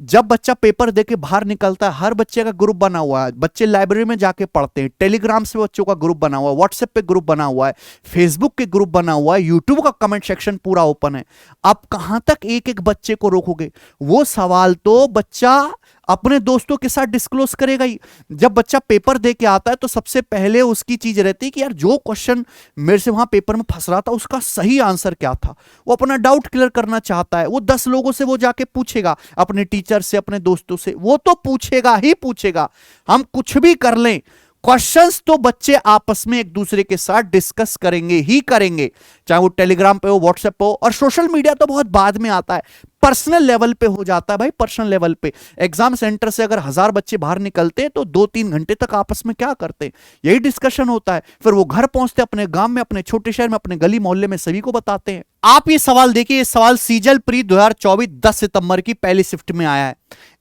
जब बच्चा पेपर देके बाहर निकलता है, हर बच्चे का ग्रुप बना हुआ है, बच्चे लाइब्रेरी में जाके पढ़ते हैं, टेलीग्राम से बच्चों का ग्रुप बना हुआ है, व्हाट्सएप पे ग्रुप बना हुआ है, फेसबुक के ग्रुप बना हुआ है, यूट्यूब का कमेंट सेक्शन पूरा ओपन है। आप कहां तक एक एक बच्चे को रोकोगे? वो सवाल तो बच्चा अपने दोस्तों के साथ डिस्क्लोज करेगा ही। जब बच्चा पेपर दे के आता है तो सबसे पहले उसकी चीज रहती है कि यार जो क्वेश्चन मेरे से वहां पेपर में फंस रहा था उसका सही आंसर क्या था। वो अपना डाउट क्लियर करना चाहता है। वो 10 लोगों से वो जाके पूछेगा, अपने टीचर से, अपने दोस्तों से, वो तो पूछेगा ही पूछेगा। हम कुछ भी कर लें, क्वेश्चंस तो बच्चे आपस में एक दूसरे के साथ डिस्कस करेंगे ही करेंगे, चाहे वो टेलीग्राम पे हो, व्हाट्सएप पे हो। और सोशल मीडिया तो बहुत बाद में आता है, पर्सनल लेवल पे हो जाता है भाई। पर्सनल लेवल पे एग्जाम सेंटर से अगर 1000 बच्चे बाहर निकलते हैं तो 2-3 घंटे तक आपस में क्या करते हैं, यही डिस्कशन होता है। फिर वो घर पहुंचते, अपने गांव में, अपने छोटे शहर में, अपने गली मोहल्ले में सभी को बताते हैं। आप ये सवाल देखिए, ये सवाल सीजल प्री 2024 10 सितंबर की पहली शिफ्ट में आया है।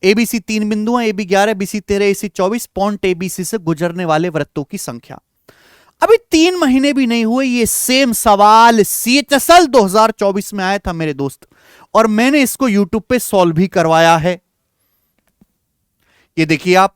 एबीसी 3 बिंदु है, AB 11, BC 13, AC 24, point ABC से गुजरने वाले वृत्तों की संख्या। अभी 3 महीने भी नहीं हुए, ये सेम सवाल सीएचएसएल 2024 में आया था मेरे दोस्त, और मैंने इसको यूट्यूब पे सॉल्व भी करवाया है। ये देखिए आप,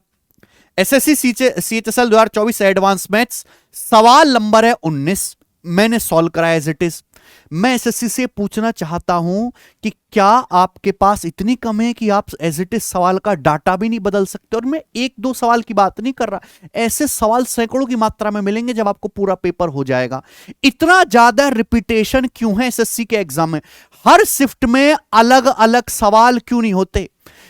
एसएससी सीएचएसएल 2024 एडवांस मैथ्स, सवाल नंबर है 19, मैंने सॉल्व कराया एज इट इज। मैं एसएससी से पूछना चाहता हूं कि क्या आपके पास इतनी कम है कि आप एज इट इज सवाल का डाटा भी नहीं बदल सकते? और मैं 1-2 सवाल की बात नहीं कर रहा, ऐसे सवाल सैकड़ों की मात्रा में मिलेंगे जब आपको पूरा पेपर हो जाएगा। इतना ज्यादा रिपीटेशन क्यों है एसएससी के एग्जाम में? हर शिफ्ट में अलग अलग सवाल क्यों नहीं होते?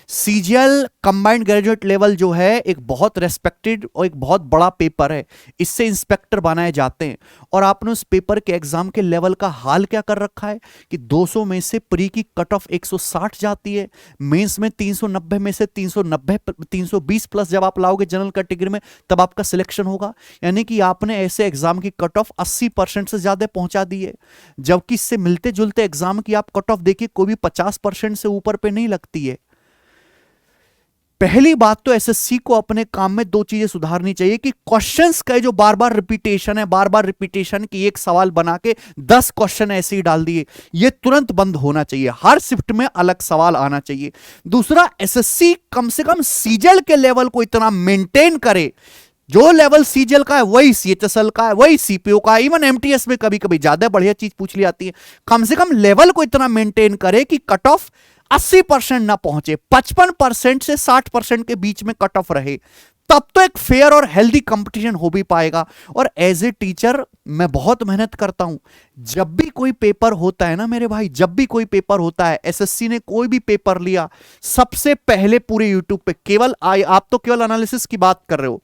सीजीएल कंबाइंड ग्रेजुएट लेवल जो है एक बहुत रेस्पेक्टेड और एक बहुत बड़ा पेपर है, इससे इंस्पेक्टर बनाए जाते हैं। और आपने उस पेपर के एग्जाम के लेवल का हाल क्या कर रखा है कि 200 में से प्री की कट ऑफ 160 जाती है, मेंस में 390 में से 390 320 प्लस जब आप लाओगे जनरल कैटेगरी में तब आपका सिलेक्शन होगा। यानी कि आपने ऐसे एग्जाम की कट ऑफ 80% से ज्यादा पहुंचा दी है, जबकि इससे मिलते जुलते एग्जाम की आप कट ऑफ देखिए कोई भी 50% से ऊपर पे नहीं लगती है। पहली बात तो एसएससी को अपने काम में 2 चीजें सुधारनी चाहिए कि क्वेश्चंस का जो बार बार रिपीटेशन है, बार बार रिपीटेशन की एक सवाल बना के 10 क्वेश्चन ऐसे ही डाल दिए, ये तुरंत बंद होना चाहिए। हर शिफ्ट में अलग सवाल आना चाहिए। दूसरा, एसएससी कम से कम सीजीएल के लेवल को इतना मेंटेन करे, जो लेवल सीजीएल का है वही सीएचएसएल का है, वही सीपीओ का है। इवन एमटीएस में कभी कभी ज्यादा बढ़िया चीज पूछ ली जाती है। कम से कम लेवल को इतना मेंटेन करे कि कट ऑफ 80% ना पहुंचे, 55% से 60% के बीच में कट ऑफ रहे, तब तो एक फेयर और हेल्दी कंपटीशन हो भी पाएगा। और एज ए टीचर मैं बहुत मेहनत करता हूं। जब भी कोई पेपर होता है ना मेरे भाई, जब भी कोई पेपर होता है, एसएससी ने कोई भी पेपर लिया, सबसे पहले पूरे यूट्यूब पे, केवल आप तो केवल एनालिसिस की बात कर रहे हो,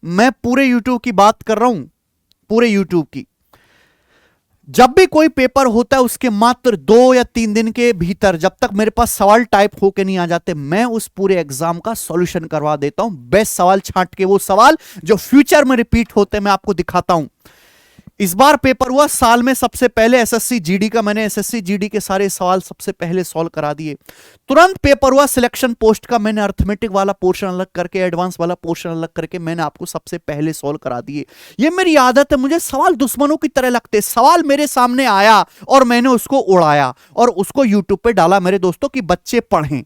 मैं पूरे यूट्यूब की बात कर रहा हूं, पूरे यूट्यूब की। जब भी कोई पेपर होता है उसके मात्र 2 या 3 दिन के भीतर, जब तक मेरे पास सवाल टाइप होके नहीं आ जाते, मैं उस पूरे एग्जाम का सॉल्यूशन करवा देता हूं। बेस्ट सवाल छांट के, वो सवाल जो फ्यूचर में रिपीट होते हैं, मैं आपको दिखाता हूं। इस बार पेपर हुआ साल में सबसे पहले एसएससी जीडी का, मैंने एसएससी जीडी के सारे सवाल सबसे पहले सॉल्व करा दिए। तुरंत पेपर हुआ सिलेक्शन पोस्ट का, मैंने अर्थमेटिक वाला पोर्शन अलग करके, एडवांस वाला पोर्शन अलग करके मैंने आपको सबसे पहले सॉल्व करा दिए। ये मेरी आदत है, मुझे सवाल दुश्मनों की तरह लगते। सवाल मेरे सामने आया और मैंने उसको उड़ाया और उसको यूट्यूब पे डाला मेरे दोस्तों कि बच्चे पढ़ें।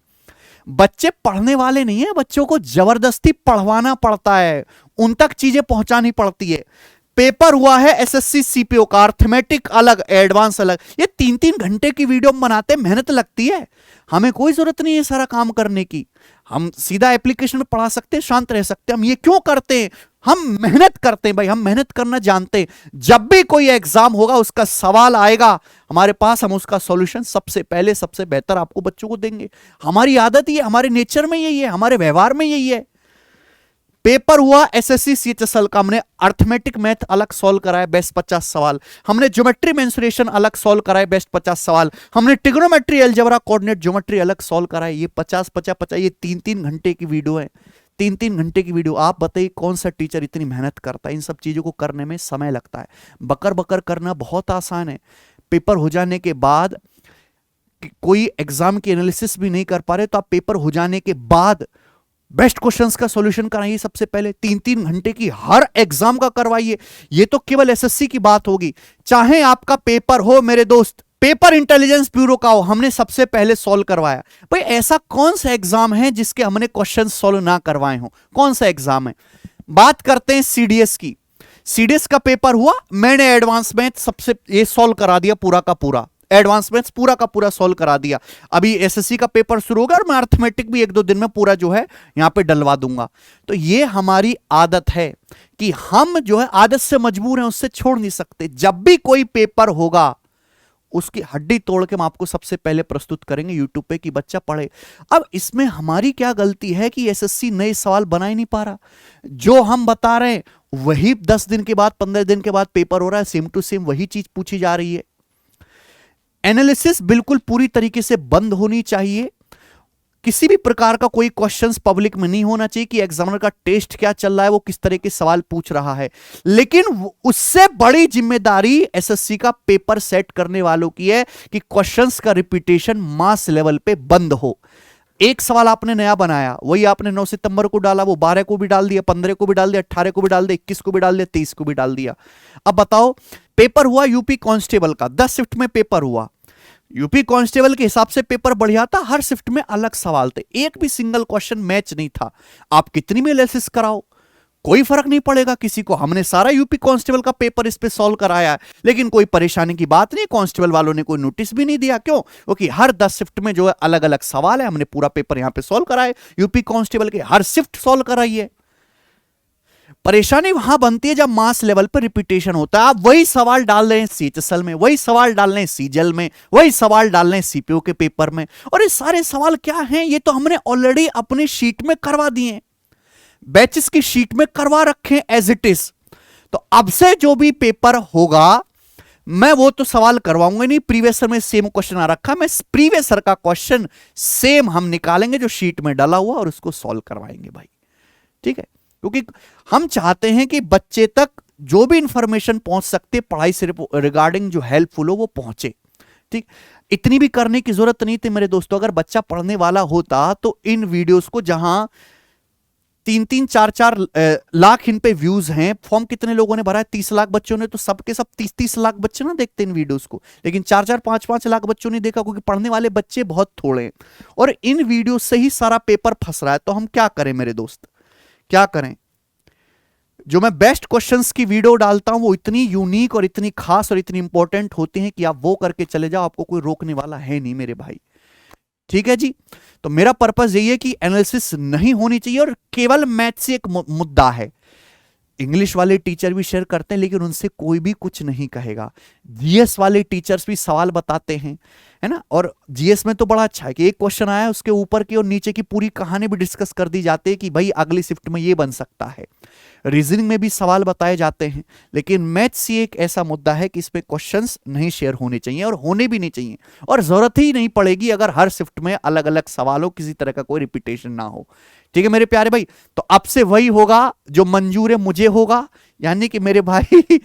बच्चे पढ़ने वाले नहीं है, बच्चों को जबरदस्ती पढ़वाना पड़ता है, उन तक चीजें पहुंचानी पड़ती है। पेपर हुआ है एसएससी सीपीओ का, अर्थमेटिक अलग, एडवांस अलग। ये 3-3 घंटे की वीडियो बनाते, मेहनत लगती है, हमें कोई जरूरत नहीं है सारा काम करने की। हम सीधा एप्लीकेशन में पढ़ा सकते हैं, शांत रह सकते हैं। हम ये क्यों करते हैं? हम मेहनत करते हैं भाई, हम मेहनत करना जानते हैं। जब भी कोई एग्जाम होगा, उसका सवाल आएगा हमारे पास, हम उसका सॉल्यूशन सबसे पहले, सबसे बेहतर आपको बच्चों को देंगे। हमारी आदत ही है, हमारे नेचर में यही है, हमारे व्यवहार में यही है। पेपर हुआ एसएससी सीएचएसएल का, हमने अर्थमेटिक मैथ अलग सॉल्व कराया, बेस्ट 50 सवाल। हमने ज्योमेट्री मेंसुरेशन अलग सॉल्व कराए, बेस्ट 50 सवाल। हमने ट्रिग्नोमेट्री, अलजेब्रा, कोऑर्डिनेट ज्योमेट्री अलग सॉल्व कराए। ये 50-50-50, ये 3-3 घंटे की वीडियो है, 3-3 घंटे की वीडियो। आप बताइए कौन सा टीचर इतनी मेहनत करता है? इन सब चीजों को करने में समय लगता है। बकर बकर करना बहुत आसान है। पेपर हो जाने के बाद कोई एग्जाम की एनालिसिस भी नहीं कर पा रहे तो आप पेपर हो जाने के बाद बेस्ट क्वेश्चंस का सॉल्यूशन कराइए सबसे पहले। 3-3 घंटे की हर एग्जाम का करवाइए। ये तो केवल एसएससी की बात होगी, चाहे आपका पेपर हो मेरे दोस्त पेपर इंटेलिजेंस ब्यूरो का हमने सबसे पहले सॉल्व करवाया। भाई ऐसा कौन सा एग्जाम है जिसके हमने क्वेश्चन सॉल्व ना करवाए हो? कौन सा एग्जाम है? बात करते हैं सीडीएस की। सीडीएस का पेपर हुआ, मैंने एडवांस मैथ सबसे ये सॉल्व करा दिया, पूरा का पूरा एडवांस मैथ्स पूरा का पूरा सॉल्व करा दिया। अभी एसएससी का पेपर शुरू होगा और मैं अर्थमेटिक भी 1-2 दिन में पूरा जो है यहां पे डलवा दूंगा। तो ये हमारी आदत है कि हम जो है आदत से मजबूर हैं, उससे छोड़ नहीं सकते। जब भी कोई पेपर होगा उसकी हड्डी तोड़ के हम आपको सबसे पहले प्रस्तुत करेंगे यूट्यूब पे कि बच्चा पढ़े। अब इसमें हमारी क्या गलती है कि एसएससी नए सवाल बना ही नहीं पा रहा। जो हम बता रहे हैं वही 10 दिन के बाद 15 दिन के बाद पेपर हो रहा है, सेम टू सेम वही चीज पूछी जा रही है। एनालिसिस बिल्कुल पूरी तरीके से बंद होनी चाहिए। किसी भी प्रकार का कोई क्वेश्चंस पब्लिक में नहीं होना चाहिए कि एग्जामिनर का टेस्ट क्या चल रहा है, वो किस तरह के सवाल पूछ रहा है। लेकिन उससे बड़ी जिम्मेदारी एसएससी का पेपर सेट करने वालों की है कि क्वेश्चंस का रिपीटेशन मास लेवल पे बंद हो। एक सवाल आपने नया बनाया, वही आपने 9 सितंबर को डाला, वो 12 को भी डाल दिया, 15 को भी डाल दिया, 18 को भी डाल दिया, 21 को भी डाल दिया, 23 को भी डाल दिया। अब बताओ, पेपर हुआ यूपी कांस्टेबल का, 10 शिफ्ट में पेपर हुआ। यूपी कांस्टेबल के हिसाब से पेपर बढ़िया था, हर शिफ्ट में अलग सवाल थे, एक भी सिंगल क्वेश्चन मैच नहीं था। आप कितनी में एनालिसिस कराओ, कोई फर्क नहीं पड़ेगा किसी को। हमने सारा यूपी कांस्टेबल का पेपर इस पे सॉल्व कराया है, लेकिन कोई परेशानी की बात नहीं। कांस्टेबल वालों ने कोई नोटिस भी नहीं दिया। क्यों? क्योंकि हर 10 शिफ्ट में जो है अलग अलग सवाल है। हमने पूरा पेपर यहां पे सॉल्व कराया, यूपी कांस्टेबल के हर शिफ्ट सॉल्व कराई है। परेशानी वहां बनती है जब मास लेवल पर रिपीटेशन होता है। आप वही सवाल डाल रहे हैं सीएचएसएल में, वही सवाल डाल रहे हैं सीजल में, वही सवाल डाल रहे हैं सीपीओ के पेपर में। और ये सारे सवाल क्या हैं? ये तो हमने ऑलरेडी अपनी शीट में करवा दिए, बैचेस की शीट में करवा रखे एज इट इज। तो अब से जो भी पेपर होगा मैं वो तो सवाल करवाऊंगा नहीं। प्रीवियस में सेम क्वेश्चन आ रखा, मैं प्रीवियस का क्वेश्चन सेम हम निकालेंगे जो शीट में डाला हुआ और उसको सॉल्व करवाएंगे भाई। ठीक है? क्योंकि हम चाहते हैं कि बच्चे तक जो भी इंफॉर्मेशन पहुंच सकते पढ़ाई से रिगार्डिंग जो हेल्पफुल हो वो पहुंचे। ठीक, इतनी भी करने की जरूरत नहीं थी मेरे दोस्तों। अगर बच्चा पढ़ने वाला होता तो इन वीडियोस को, जहां 3-3, 4-4 लाख इन पे व्यूज हैं, फॉर्म कितने लोगों ने भरा है? 30 लाख बच्चों ने। तो सबके सब 30-30 लाख बच्चे ना देखते इन वीडियोस को, लेकिन 4-4, 5-5 लाख बच्चों ने देखा, क्योंकि पढ़ने वाले बच्चे बहुत थोड़े हैं और इन वीडियो से ही सारा पेपर फंस रहा है। तो हम क्या करें मेरे दोस्त, क्या करें? जो मैं बेस्ट क्वेश्चंस की वीडियो डालता हूं वो इतनी यूनिक और इतनी खास और इतनी इंपॉर्टेंट होती हैं कि आप वो करके चले जाओ, आपको कोई रोकने वाला है नहीं मेरे भाई। ठीक है जी? तो मेरा पर्पस यही है कि एनालिसिस नहीं होनी चाहिए और केवल मैथ से एक मुद्दा है। इंग्लिश वाले टीचर भी शेयर करते हैं, लेकिन उनसे कोई भी कुछ नहीं कहेगा। जीएस वाले टीचर्स भी सवाल बताते हैं, है ना? और जीएस में तो बड़ा अच्छा है कि एक क्वेश्चन आया, उसके ऊपर की और नीचे की पूरी कहानी भी डिस्कस कर दी जाती है कि भाई अगली शिफ्ट में ये बन सकता है। रीजनिंग में भी सवाल बताए जाते हैं, लेकिन मैथ्स ही एक ऐसा मुद्दा है कि इस पे क्वेश्चंस नहीं शेयर होने चाहिए और होने भी नहीं चाहिए, और जरूरत ही नहीं पड़ेगी अगर हर शिफ्ट में अलग अलग सवाल हो, किसी तरह का कोई रिपीटेशन ना हो। ठीक है मेरे प्यारे भाई? तो अब से वही होगा जो मंजूर है मुझे होगा, यानी कि मेरे भाई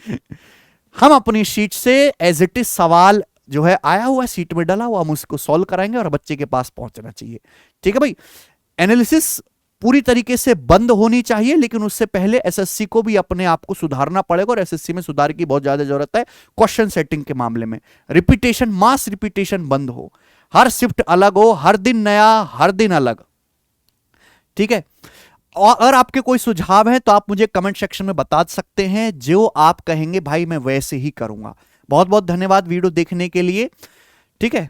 हम अपनी शीट से एज इट इज सवाल जो है आया हुआ सीट में डाला हुआ, हम उसको सॉल्व कराएंगे और बच्चे के पास पहुंचना चाहिए। ठीक है भाई? एनालिसिस पूरी तरीके से बंद होनी चाहिए, लेकिन उससे पहले एसएससी को भी अपने आप को सुधारना पड़ेगा और एसएससी में सुधार की बहुत ज्यादा जरूरत है। क्वेश्चन सेटिंग के मामले में रिपीटेशन, मास रिपीटेशन बंद हो, हर शिफ्ट अलग हो, हर दिन नया, हर दिन अलग। ठीक है? और आपके कोई सुझाव है तो आप मुझे कमेंट सेक्शन में बता सकते हैं, जो आप कहेंगे भाई मैं वैसे ही करूंगा। बहुत बहुत धन्यवाद वीडियो देखने के लिए। ठीक है?